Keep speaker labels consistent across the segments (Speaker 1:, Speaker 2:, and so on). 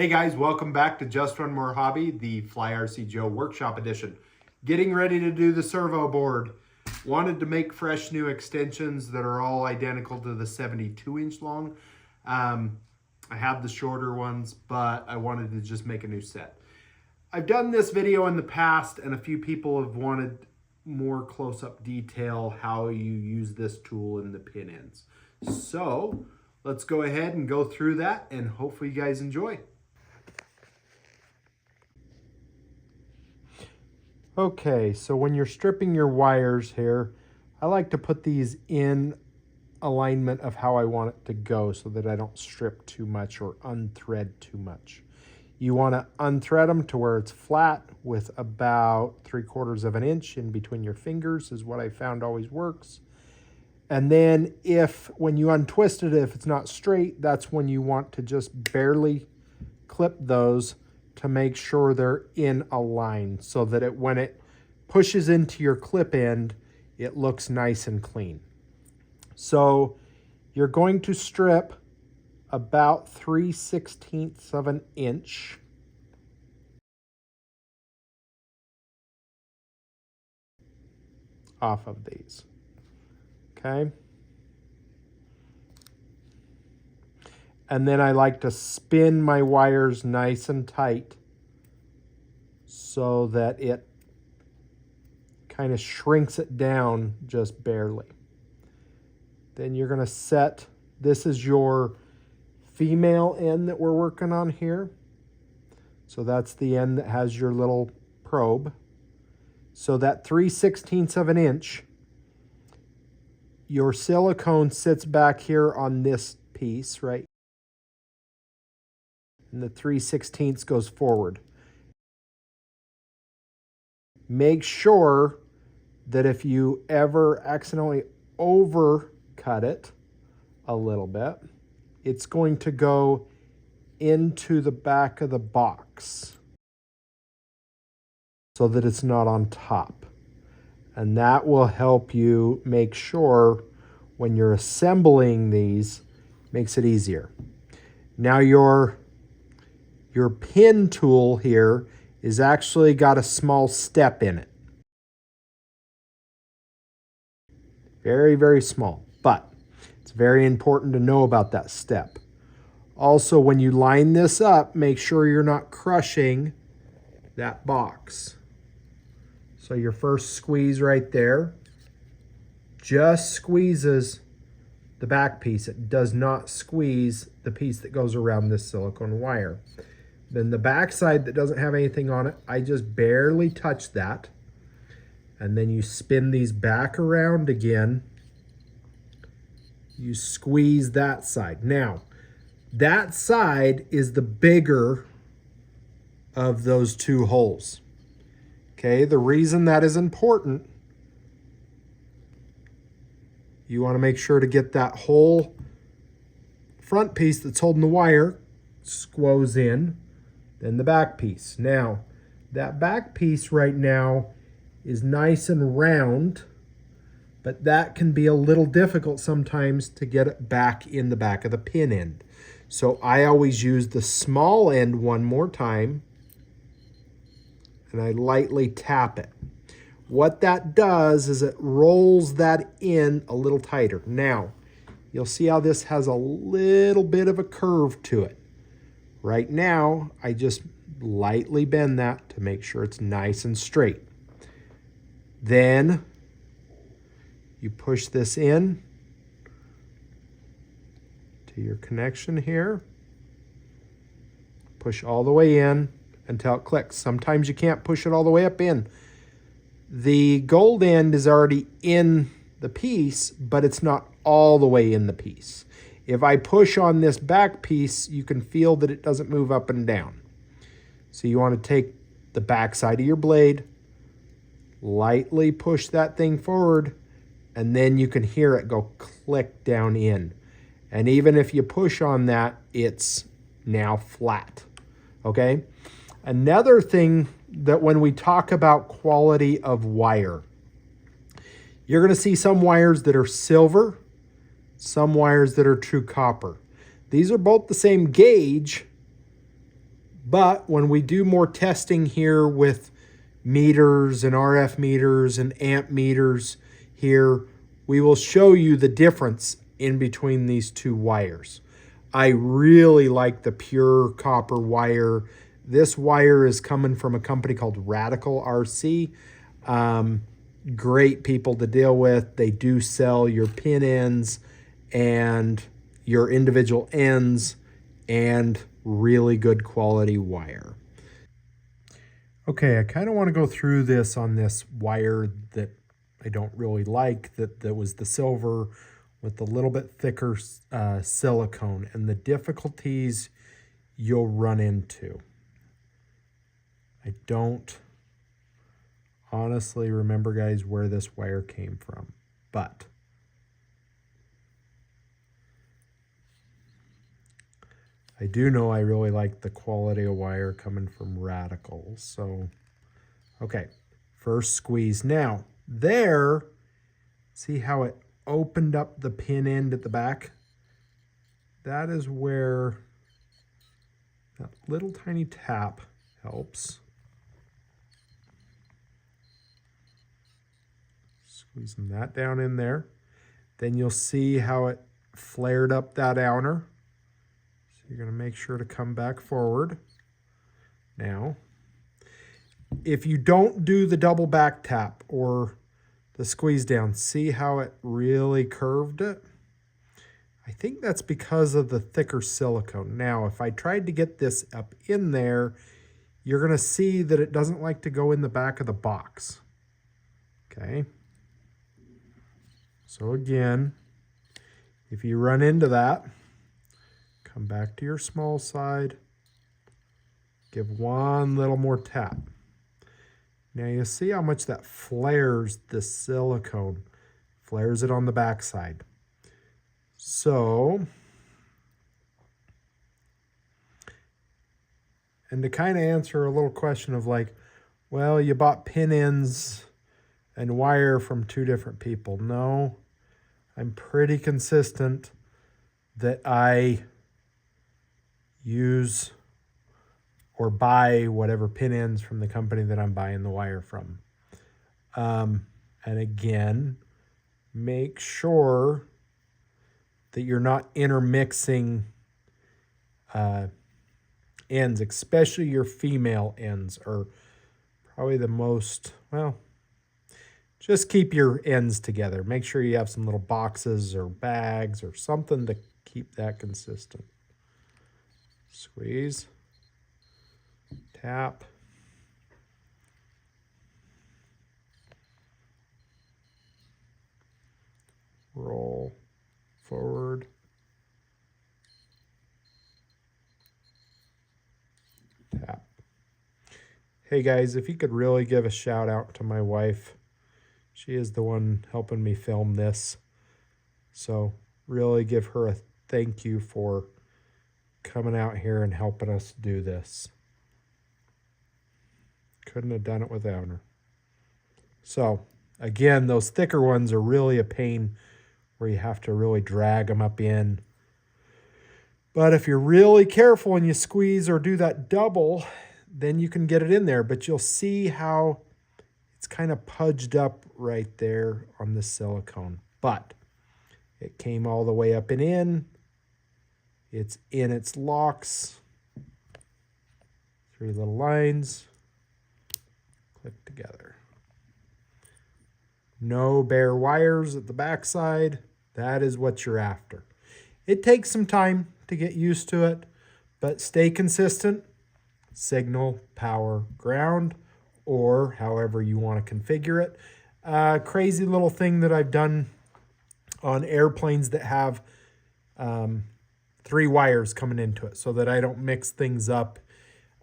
Speaker 1: Hey guys, welcome back to Just One More Hobby, the Fly RC Joe Workshop Edition. Getting ready to do the servo board. Wanted to make fresh new extensions that are all identical to the 72-inch long. I have the shorter ones, but I wanted to just make a new set. I've done this video in the past and a few people have wanted more close-up detail how you use this tool in the pin ends. So let's go ahead and go through that and hopefully you guys enjoy. Okay, so when you're stripping your wires here, I like to put these in alignment of how I want it to go so that I don't strip too much or unthread too much. You want to unthread them to where it's flat with about 3/4 of an inch in between your fingers is what I found always works. And then when you untwist it, if it's not straight, that's when you want to just barely clip those to make sure they're in a line so that when it pushes into your clip end, it looks nice and clean. So you're going to strip about 3/16 of an inch. Off of these, okay? And then I like to spin my wires nice and tight so that it kind of shrinks it down just barely. Then you're going to set, this is your female end that we're working on here. So that's the end that has your little probe. So that 3/16 of an inch, your silicone sits back here on this piece, right? And the 3/16 goes forward. Make sure that if you ever accidentally overcut it a little bit, it's going to go into the back of the box so that it's not on top. And that will help you make sure when you're assembling these, makes it easier. Now your pin tool here is actually got a small step in it. Very, very small, but it's very important to know about that step. Also, when you line this up, make sure you're not crushing that box. So your first squeeze right there just squeezes the back piece. It does not squeeze the piece that goes around this silicone wire. Then the back side that doesn't have anything on it, I just barely touch that. And then you spin these back around again. You squeeze that side. Now, that side is the bigger of those two holes. Okay, the reason that is important, you want to make sure to get that whole front piece that's holding the wire squoze in, then the back piece. Now, that back piece right now is nice and round, but that can be a little difficult sometimes to get it back in the back of the pin end. So I always use the small end one more time, and I lightly tap it. What that does is it rolls that in a little tighter. Now, you'll see how this has a little bit of a curve to it. Right now, I just lightly bend that to make sure it's nice and straight. Then you push this in to your connection here. Push all the way in until it clicks. Sometimes you can't push it all the way up in. The gold end is already in the piece, but it's not all the way in the piece. If I push on this back piece, you can feel that it doesn't move up and down. So you want to take the back side of your blade, lightly push that thing forward, and then you can hear it go click down in. And even if you push on that, it's now flat, okay? Another thing that when we talk about quality of wire, you're gonna see some wires that are silver, some wires that are true copper. These are both the same gauge, But when we do more testing here with meters and RF meters and amp meters here, we will show you the difference in between these two wires. I really like the pure copper wire. This wire is coming from a company called Radical RC. Great people to deal with. They do sell your pin ends and your individual ends and really good quality wire. Okay, I kind of want to go through this on this wire that I don't really like, that was the silver with the little bit thicker silicone and the difficulties you'll run into. I don't honestly remember, guys, where this wire came from, but I do know I really like the quality of wire coming from Radical. So, okay, first squeeze. Now, there, see how it opened up the pin end at the back? That is where that little tiny tap helps. Squeezing that down in there. Then you'll see how it flared up that outer. So you're going to make sure to come back forward. Now, if you don't do the double back tap or the squeeze down, see how it really curved it? I think that's because of the thicker silicone. Now, if I tried to get this up in there, you're going to see that it doesn't like to go in the back of the box. Okay. So again, if you run into that, come back to your small side, give one little more tap. Now you see how much that flares the silicone, flares it on the back side. So, and to kind of answer a little question of like, well, you bought pin ends and wire from two different people. No, I'm pretty consistent that I use or buy whatever pin ends from the company that I'm buying the wire from. And again, make sure that you're not intermixing ends, especially your female ends are probably the most, well, just keep your ends together. Make sure you have some little boxes or bags or something to keep that consistent. Squeeze, tap, roll forward, tap. Hey guys, if you could really give a shout out to my wife. She is the one helping me film this. So really give her a thank you for coming out here and helping us do this. Couldn't have done it without her. So again, those thicker ones are really a pain where you have to really drag them up in. But if you're really careful and you squeeze or do that double, then you can get it in there. But you'll see how it's kind of pudged up right there on the silicone. But it came all the way up and in. It's in its locks. 3 little lines. Click together. No bare wires at the backside. That is what you're after. It takes some time to get used to it, but stay consistent. Signal, power, ground, or however you want to configure it. Crazy little thing that I've done on airplanes that have 3 wires coming into it so that I don't mix things up.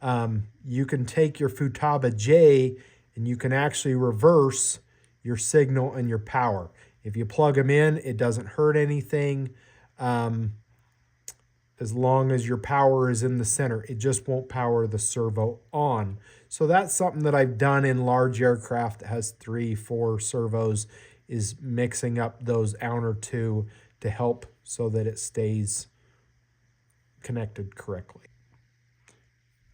Speaker 1: You can take your Futaba J and you can actually reverse your signal and your power. If you plug them in, it doesn't hurt anything. As long as your power is in the center, it just won't power the servo on. So that's something that I've done in large aircraft that has 3, 4 servos, is mixing up those outer 2 to help so that it stays connected correctly.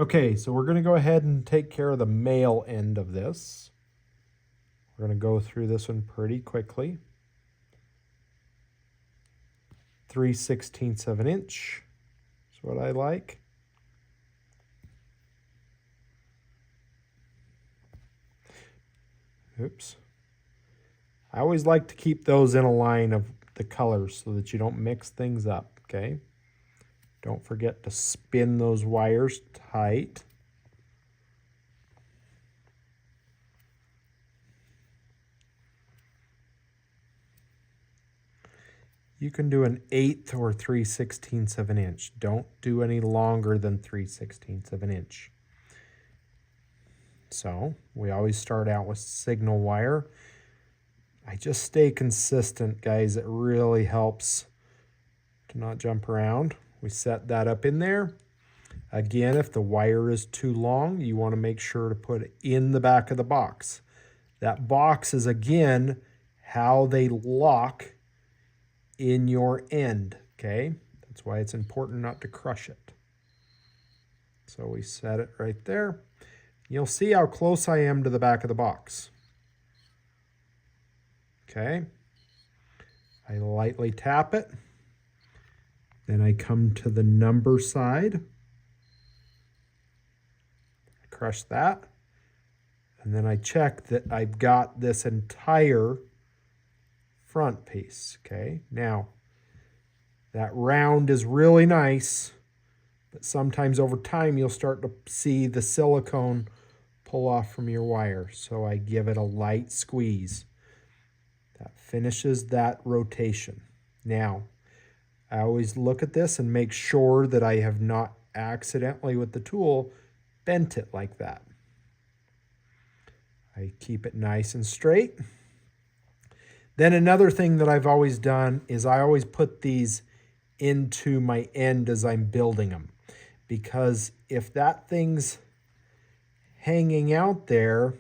Speaker 1: Okay, so we're going to go ahead and take care of the male end of this. We're going to go through this one pretty quickly. 3/16 of an inch is what I like. Oops. I always like to keep those in a line of the colors so that you don't mix things up, okay? Don't forget to spin those wires tight. You can do an 1/8 or 3/16 of an inch. Don't do any longer than 3/16 of an inch. So we always start out with signal wire. I just stay consistent, guys. It really helps to not jump around. We set that up in there. Again, if the wire is too long, you want to make sure to put it in the back of the box. That box is, again, how they lock in your end, okay? That's why it's important not to crush it. So we set it right there. You'll see how close I am to the back of the box. Okay. I lightly tap it. Then I come to the number side. I crush that. And then I check that I've got this entire front piece. Okay. Now, that round is really nice, but sometimes over time you'll start to see the silicone pull off from your wire. So I give it a light squeeze. That finishes that rotation. Now, I always look at this and make sure that I have not accidentally with the tool bent it like that. I keep it nice and straight. Then another thing that I've always done is I always put these into my end as I'm building them. Because if that thing's hanging out there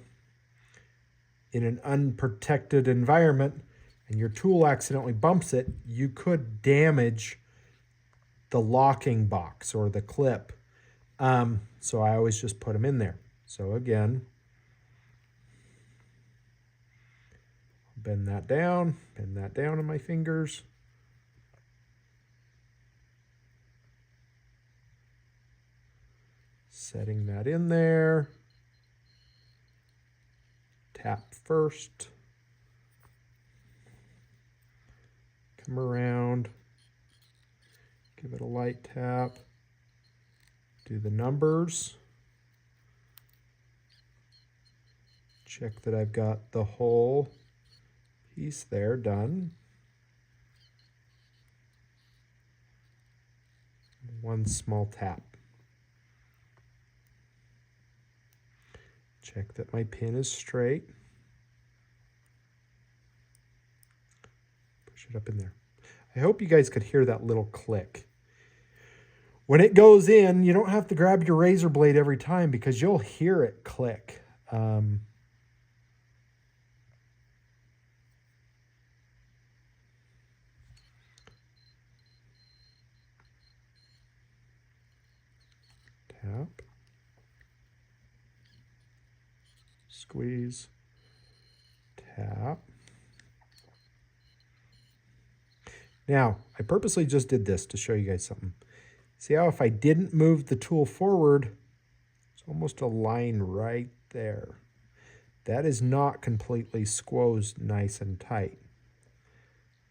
Speaker 1: in an unprotected environment and your tool accidentally bumps it, you could damage the locking box or the clip. So I always just put them in there. So again, bend that down in my fingers. Setting that in there. Tap first. Come around. Give it a light tap. Do the numbers. Check that I've got the whole piece there done. One small tap. Check that my pin is straight. Push it up in there. I hope you guys could hear that little click. When it goes in, you don't have to grab your razor blade every time because you'll hear it click. Tap. Squeeze. Tap. Now, I purposely just did this to show you guys something. See how if I didn't move the tool forward, it's almost a line right there. That is not completely squoze nice and tight.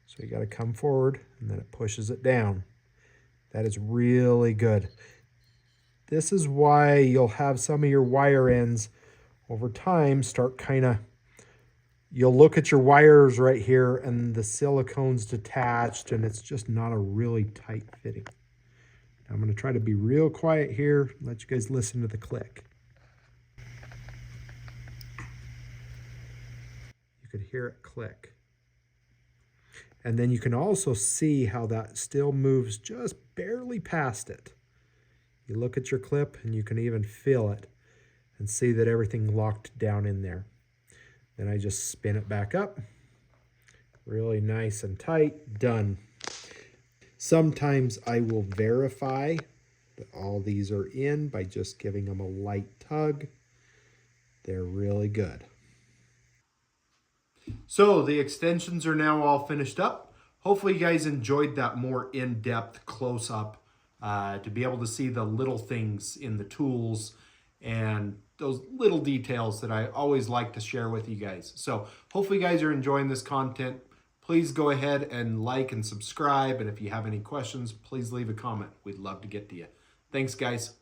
Speaker 1: So you got to come forward and then it pushes it down. That is really good. This is why you'll have some of your wire ends over time start kind of, you'll look at your wires right here and the silicone's detached and it's just not a really tight fitting. Now I'm going to try to be real quiet here, let you guys listen to the click. You could hear it click. And then you can also see how that still moves just barely past it. You look at your clip and you can even feel it and see that everything locked down in there. Then I just spin it back up. Really nice and tight, done. Sometimes I will verify All these are in by just giving them a light tug. They're really good. So the extensions are now all finished up. Hopefully you guys enjoyed that more in-depth close-up to be able to see the little things in the tools and those little details that I always like to share with you guys. So hopefully you guys are enjoying this content. Please go ahead and like and subscribe. And if you have any questions, please leave a comment. We'd love to get to you. Thanks, guys.